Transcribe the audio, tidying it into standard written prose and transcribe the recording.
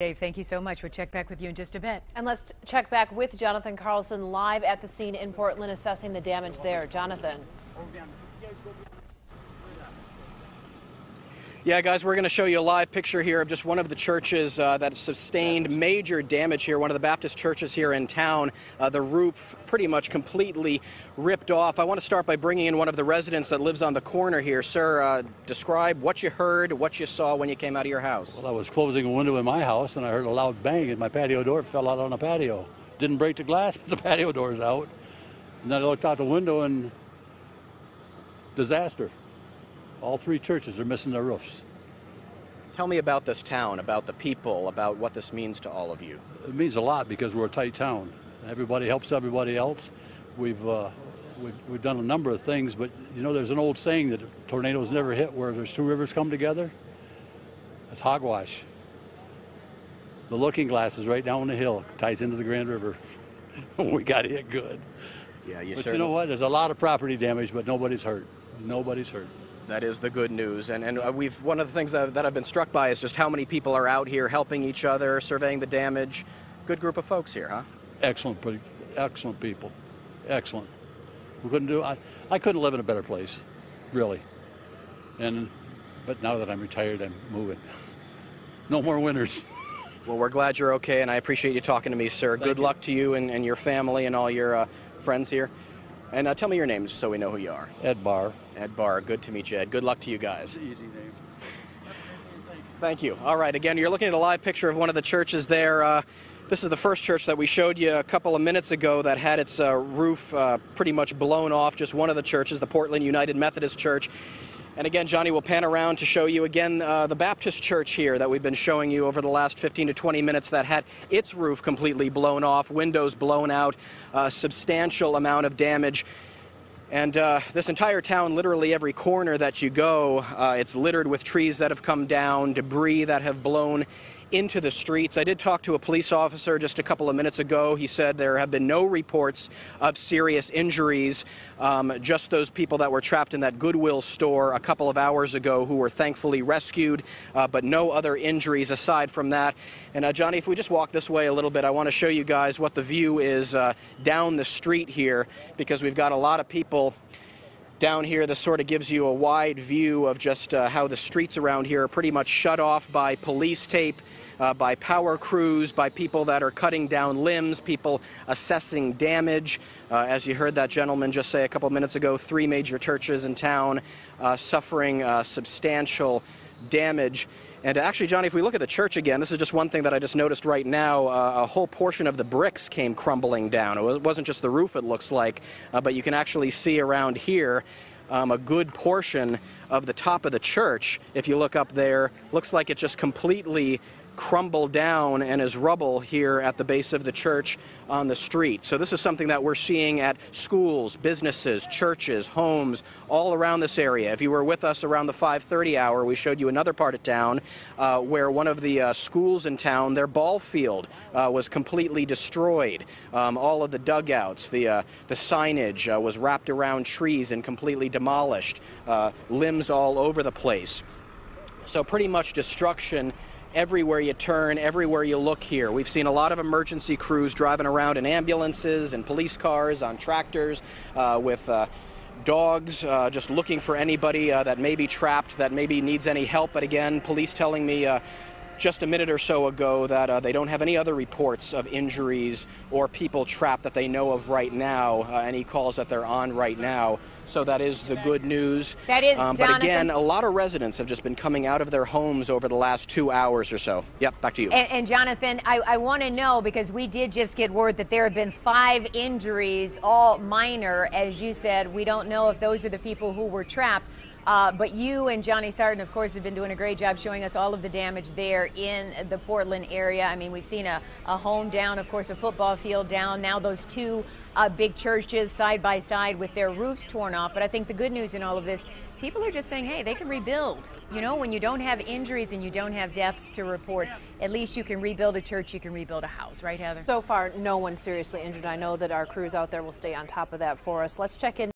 Dave, thank you so much. We'll check back with you in just a bit. And let's check back with Jonathan Carlson live at the scene in Portland, assessing the damage there. Jonathan. Yeah, guys, we're going to show you a live picture here of just one of the churches that sustained major damage here, one of the Baptist churches here in town. The roof pretty much completely ripped off. I want to start by bringing in one of the residents that lives on the corner here. Sir, describe what you heard, what you saw when you came out of your house. Well, I was closing a window in my house, and I heard a loud bang, and my patio door fell out on the patio. Didn't break the glass, but the patio door's out. And then I looked out the window, and disaster. All three churches are missing their roofs. Tell me about this town, about the people, about what this means to all of you. It means a lot because we're a tight town. Everybody helps everybody else. We've done a number of things, but you know, there's an old saying that tornadoes never hit where there's two rivers come together. That's hogwash. The Looking Glass is right down the hill, ties into the Grand River. We got hit good. Yeah, but you know what? There's a lot of property damage, but nobody's hurt. Nobody's hurt. That is the good news. And one of the things that I've been struck by is just how many people are out here helping each other, surveying the damage. Good group of folks here, huh? Excellent people. Excellent. I couldn't live in a better place, really. But now that I'm retired, I'm moving. No more winters. Well, we're glad you're okay, and I appreciate you talking to me, sir. Good luck to you and your family and all your friends here. And tell me your name just so we know who you are. Ed Barr. Ed Barr. Good to meet you, Ed. Good luck to you guys. It's an easy name. Thank you. All right, again, you're looking at a live picture of one of the churches there. This is the first church that we showed you a couple of minutes ago that had its roof pretty much blown off, just one of the churches, the Portland United Methodist Church. And again, Johnny will pan around to show you again the Baptist church here that we've been showing you over the last 15 to 20 minutes that had its roof completely blown off, windows blown out, substantial amount of damage. And this entire town, literally every corner that you go, it's littered with trees that have come down, debris that have blown into the streets. I did talk to a police officer just a couple of minutes ago. He said there have been no reports of serious injuries, just those people that were trapped in that Goodwill store a couple of hours ago who were thankfully rescued, but no other injuries aside from that. And Johnny, if we just walk this way a little bit, I want to show you guys what the view is down the street here, because we've got a lot of people down here. This sort of gives you a wide view of just how the streets around here are pretty much shut off by police tape, by power crews, by people that are cutting down limbs, people assessing damage. As you heard that gentleman just say a couple of minutes ago, 3 major churches in town suffering substantial damage. And actually, Johnny, if we look at the church again, this is just one thing that I just noticed right now. A whole portion of the bricks came crumbling down. It wasn't just the roof, it looks like, but you can actually see around here a good portion of the top of the church. If you look up there, looks like it just completely crumbled down and is rubble here at the base of the church on the street. So this is something that we're seeing at schools, businesses, churches, homes, all around this area. If you were with us around the 5:30 hour, we showed you another part of town where one of the schools in town, their ball field was completely destroyed. All of the dugouts, the signage was wrapped around trees and completely demolished. Limbs all over the place. So pretty much destruction everywhere you turn, everywhere you look here. We've seen a lot of emergency crews driving around in ambulances and police cars, on tractors, with dogs, just looking for anybody that may be trapped, that maybe needs any help. But again, police telling me just a minute or so ago that they don't have any other reports of injuries or people trapped that they know of right now, any calls that they're on right now. So that is the good news. That is, but again, a lot of residents have just been coming out of their homes over the last 2 hours or so. Yep, back to you. And Jonathan, I want to know, because we did just get word that there have been 5 injuries, all minor. As you said, we don't know if those are the people who were trapped. But you and Johnny Sarton, of course, have been doing a great job showing us all of the damage there in the Portland area. I mean, we've seen a home down, of course, a football field down. Now those 2 big churches side by side with their roofs torn off. But I think the good news in all of this, people are just saying, hey, they can rebuild. You know, when you don't have injuries and you don't have deaths to report, at least you can rebuild a church, you can rebuild a house. Right, Heather? So far, no one seriously injured. I know that our crews out there will stay on top of that for us. Let's check in.